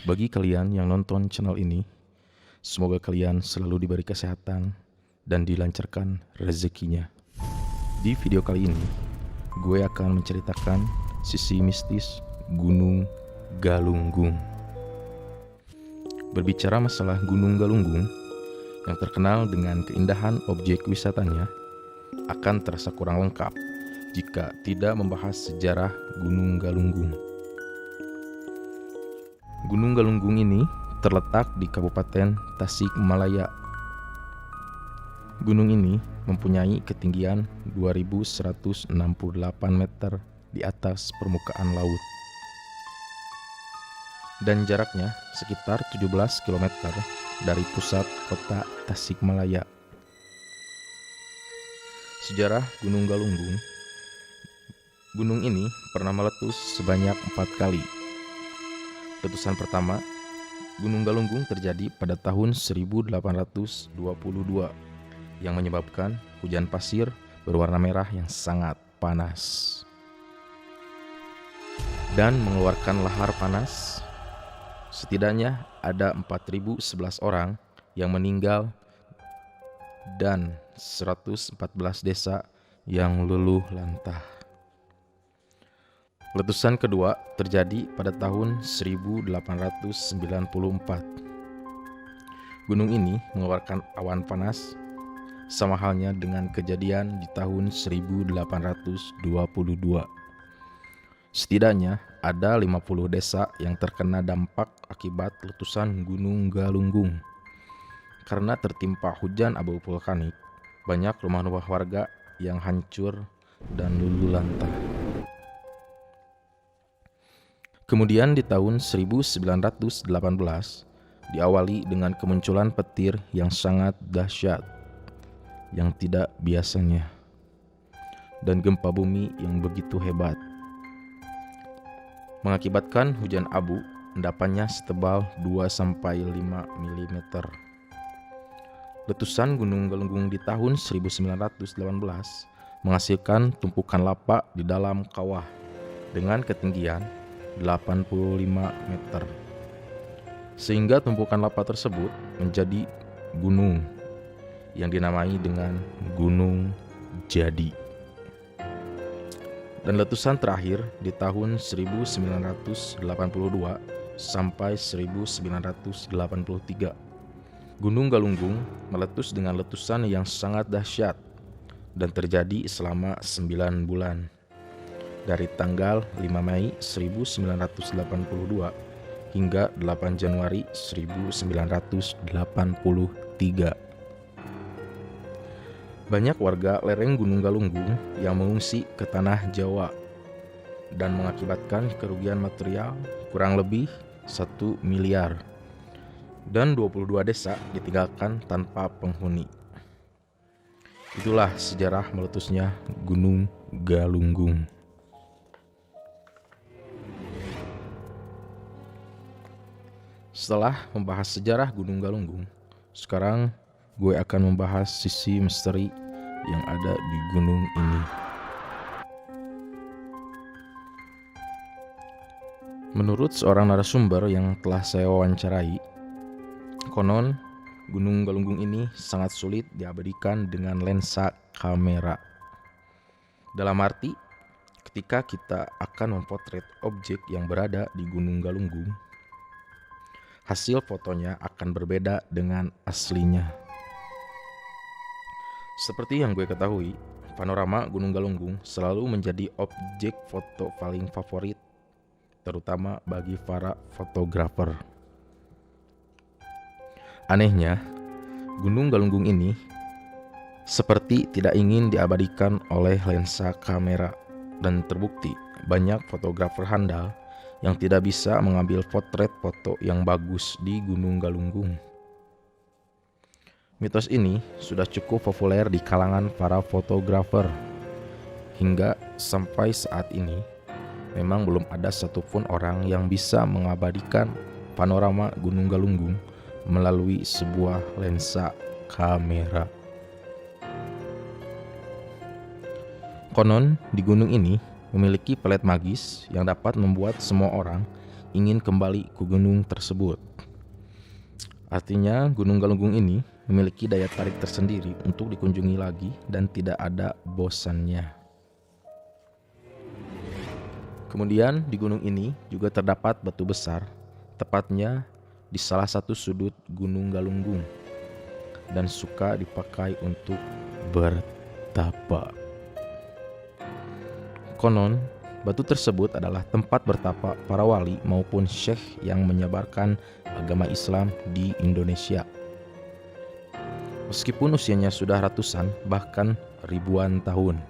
Bagi kalian yang nonton channel ini, semoga kalian selalu diberi kesehatan dan dilancarkan rezekinya. Di video kali ini, gue akan menceritakan sisi mistis Gunung Galunggung. Berbicara masalah Gunung Galunggung yang terkenal dengan keindahan objek wisatanya, akan terasa kurang lengkap jika tidak membahas sejarah Gunung Galunggung. Gunung Galunggung ini terletak di Kabupaten Tasikmalaya. Gunung ini mempunyai ketinggian 2168 meter di atas permukaan laut dan jaraknya sekitar 17 km dari pusat kota Tasikmalaya. Sejarah Gunung Galunggung. Gunung ini pernah meletus sebanyak 4 kali. Letusan pertama, Gunung Galunggung terjadi pada tahun 1822 yang menyebabkan hujan pasir berwarna merah yang sangat panas dan mengeluarkan lahar panas. Setidaknya ada 4.011 orang yang meninggal dan 114 desa yang luluh lantah. Letusan kedua terjadi pada tahun 1894. Gunung ini mengeluarkan awan panas, sama halnya dengan kejadian di tahun 1822. Setidaknya ada 50 desa yang terkena dampak akibat letusan Gunung Galunggung. Karena tertimpa hujan abu vulkanik, banyak rumah-rumah warga yang hancur dan luluh lantah. Kemudian di tahun 1918 diawali dengan kemunculan petir yang sangat dahsyat yang tidak biasanya dan gempa bumi yang begitu hebat, mengakibatkan hujan abu endapannya setebal 2-5 mm. Letusan Gunung Galunggung di tahun 1918 menghasilkan tumpukan lava di dalam kawah dengan ketinggian 85 meter. Sehingga tumpukan lava tersebut menjadi gunung yang dinamai dengan Gunung Jadi. Dan letusan terakhir di tahun 1982 sampai 1983. Gunung Galunggung meletus dengan letusan yang sangat dahsyat dan terjadi selama 9 bulan. Dari tanggal 5 Mei 1982 hingga 8 Januari 1983. Banyak warga lereng Gunung Galunggung yang mengungsi ke tanah Jawa dan mengakibatkan kerugian material kurang lebih 1 miliar dan 22 desa ditinggalkan tanpa penghuni. Itulah sejarah meletusnya Gunung Galunggung. Setelah membahas sejarah Gunung Galunggung, sekarang gue akan membahas sisi misteri yang ada di gunung ini. Menurut seorang narasumber yang telah saya wawancarai, konon Gunung Galunggung ini sangat sulit diabadikan dengan lensa kamera. Dalam arti, ketika kita akan memotret objek yang berada di Gunung Galunggung, hasil fotonya akan berbeda dengan aslinya. Seperti yang gue ketahui, panorama Gunung Galunggung selalu menjadi objek foto paling favorit, terutama bagi para fotografer. Anehnya, Gunung Galunggung ini seperti tidak ingin diabadikan oleh lensa kamera, dan terbukti banyak fotografer handal yang tidak bisa mengambil potret foto yang bagus di Gunung Galunggung. Mitos ini sudah cukup populer di kalangan para fotografer. Hingga sampai saat ini, memang belum ada satupun orang yang bisa mengabadikan panorama Gunung Galunggung melalui sebuah lensa kamera. Konon di gunung ini memiliki pelet magis yang dapat membuat semua orang ingin kembali ke gunung tersebut. Artinya Gunung Galunggung ini memiliki daya tarik tersendiri untuk dikunjungi lagi dan tidak ada bosannya. Kemudian di gunung ini juga terdapat batu besar, tepatnya di salah satu sudut Gunung Galunggung, dan suka dipakai untuk bertapa. Konon, batu tersebut adalah tempat bertapa para wali maupun syekh yang menyebarkan agama Islam di Indonesia. Meskipun usianya sudah ratusan bahkan ribuan tahun.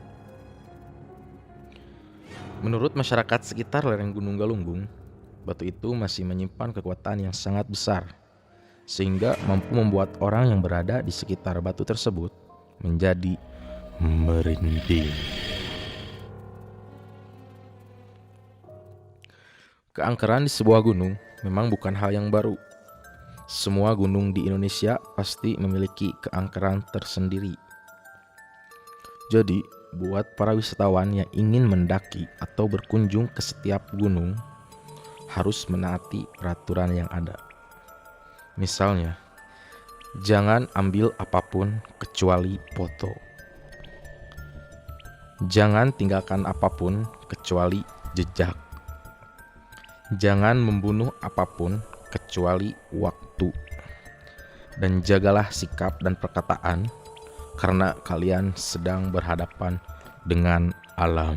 Menurut masyarakat sekitar lereng Gunung Galunggung, batu itu masih menyimpan kekuatan yang sangat besar, sehingga mampu membuat orang yang berada di sekitar batu tersebut menjadi merinding. Keangkeran di sebuah gunung memang bukan hal yang baru. Semua gunung di Indonesia pasti memiliki keangkeran tersendiri. Jadi, buat para wisatawan yang ingin mendaki atau berkunjung ke setiap gunung, harus menaati peraturan yang ada. Misalnya, jangan ambil apapun kecuali foto. Jangan tinggalkan apapun kecuali jejak. Jangan membunuh apapun kecuali waktu. Dan jagalah sikap dan perkataan, karena kalian sedang berhadapan dengan alam.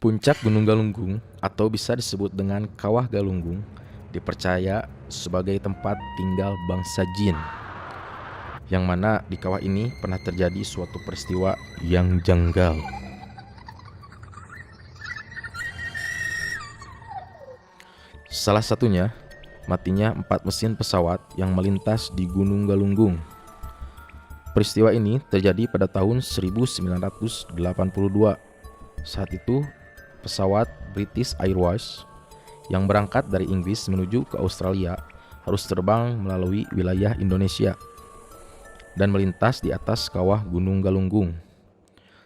Puncak Gunung Galunggung atau bisa disebut dengan Kawah Galunggung dipercaya sebagai tempat tinggal bangsa jin, yang mana di kawah ini pernah terjadi suatu peristiwa yang janggal. Salah satunya, matinya 4 mesin pesawat yang melintas di Gunung Galunggung. Peristiwa ini terjadi pada tahun 1982. Saat itu, pesawat British Airways yang berangkat dari Inggris menuju ke Australia harus terbang melalui wilayah Indonesia dan melintas di atas kawah Gunung Galunggung.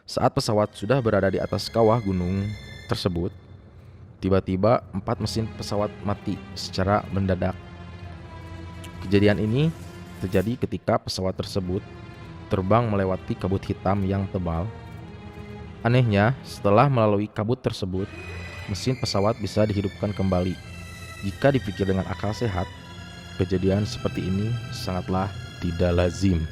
Saat pesawat sudah berada di atas kawah gunung tersebut, tiba-tiba 4 mesin pesawat mati secara mendadak. Kejadian ini terjadi ketika pesawat tersebut terbang melewati kabut hitam yang tebal. Anehnya, setelah melalui kabut tersebut, mesin pesawat bisa dihidupkan kembali. Jika dipikir dengan akal sehat, kejadian seperti ini sangatlah tidak lazim.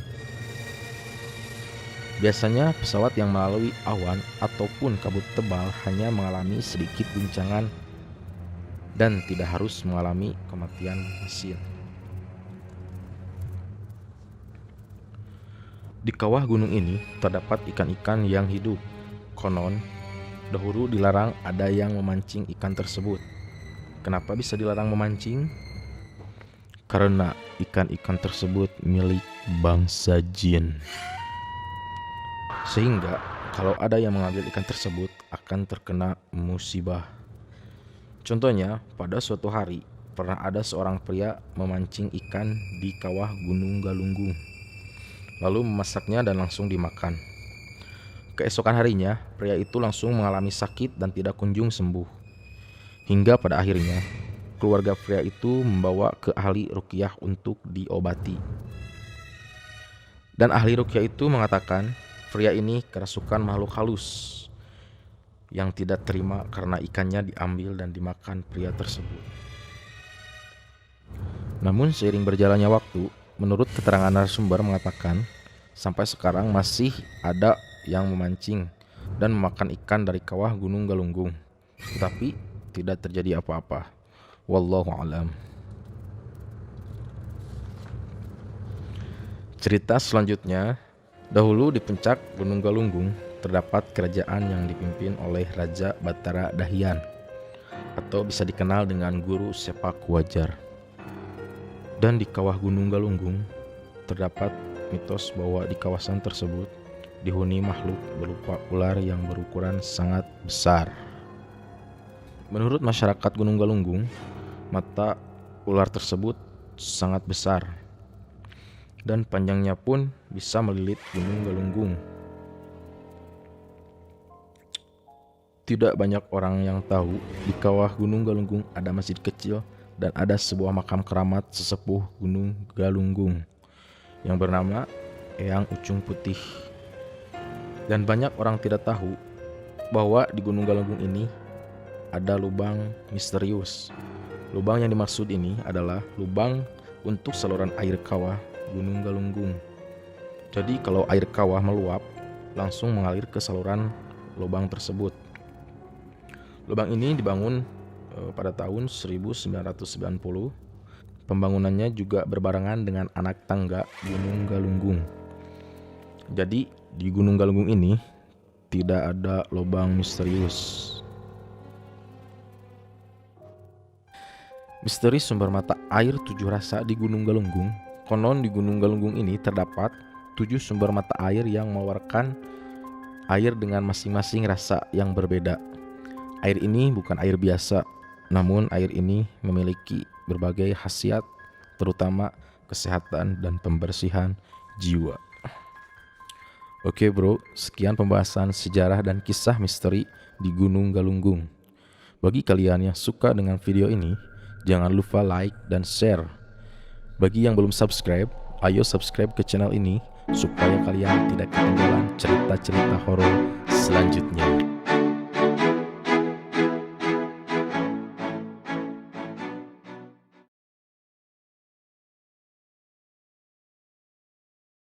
Biasanya pesawat yang melalui awan ataupun kabut tebal hanya mengalami sedikit guncangan dan tidak harus mengalami kematian mesin. Di kawah gunung ini terdapat ikan-ikan yang hidup. Konon, dahulu dilarang ada yang memancing ikan tersebut. Kenapa bisa dilarang memancing? Karena ikan-ikan tersebut milik bangsa jin. Sehingga kalau ada yang mengambil ikan tersebut akan terkena musibah. Contohnya, pada suatu hari pernah ada seorang pria memancing ikan di kawah Gunung Galunggung, lalu memasaknya dan langsung dimakan. Keesokan harinya, pria itu langsung mengalami sakit dan tidak kunjung sembuh. Hingga pada akhirnya, keluarga pria itu membawa ke ahli ruqyah untuk diobati. Dan ahli ruqyah itu mengatakan, pria ini kerasukan makhluk halus yang tidak terima karena ikannya diambil dan dimakan pria tersebut. Namun seiring berjalannya waktu, menurut keterangan narasumber mengatakan, sampai sekarang masih ada yang memancing dan memakan ikan dari kawah Gunung Galunggung, tetapi tidak terjadi apa-apa. Wallahu a'lam. Cerita selanjutnya, dahulu di puncak Gunung Galunggung terdapat kerajaan yang dipimpin oleh Raja Batara Dahian, atau bisa dikenal dengan Guru Sepak Wajar. Dan di kawah Gunung Galunggung terdapat mitos bahwa di kawasan tersebut dihuni makhluk berupa ular yang berukuran sangat besar. Menurut masyarakat Gunung Galunggung, mata ular tersebut sangat besar dan panjangnya pun bisa melilit Gunung Galunggung. Tidak banyak orang yang tahu di kawah Gunung Galunggung ada masjid kecil dan ada sebuah makam keramat sesepuh Gunung Galunggung yang bernama Eyang Ucung Putih. Dan banyak orang tidak tahu bahwa di Gunung Galunggung ini ada lubang misterius. Lubang yang dimaksud ini adalah lubang untuk saluran air kawah Gunung Galunggung. Jadi kalau air kawah meluap, langsung mengalir ke saluran lubang tersebut. Lubang ini dibangun pada tahun 1990. Pembangunannya juga berbarengan dengan anak tangga Gunung Galunggung. Jadi di Gunung Galunggung ini tidak ada lubang misterius. Misteri sumber mata air 7 rasa di Gunung Galunggung. Konon di Gunung Galunggung ini terdapat 7 sumber mata air yang mengeluarkan air dengan masing-masing rasa yang berbeda. Air ini bukan air biasa, namun air ini memiliki berbagai khasiat, terutama kesehatan dan pembersihan jiwa. Oke bro, sekian pembahasan sejarah dan kisah misteri di Gunung Galunggung. Bagi kalian yang suka dengan video ini, jangan lupa like dan share. Bagi yang belum subscribe, ayo subscribe ke channel ini supaya kalian tidak ketinggalan cerita-cerita horor selanjutnya.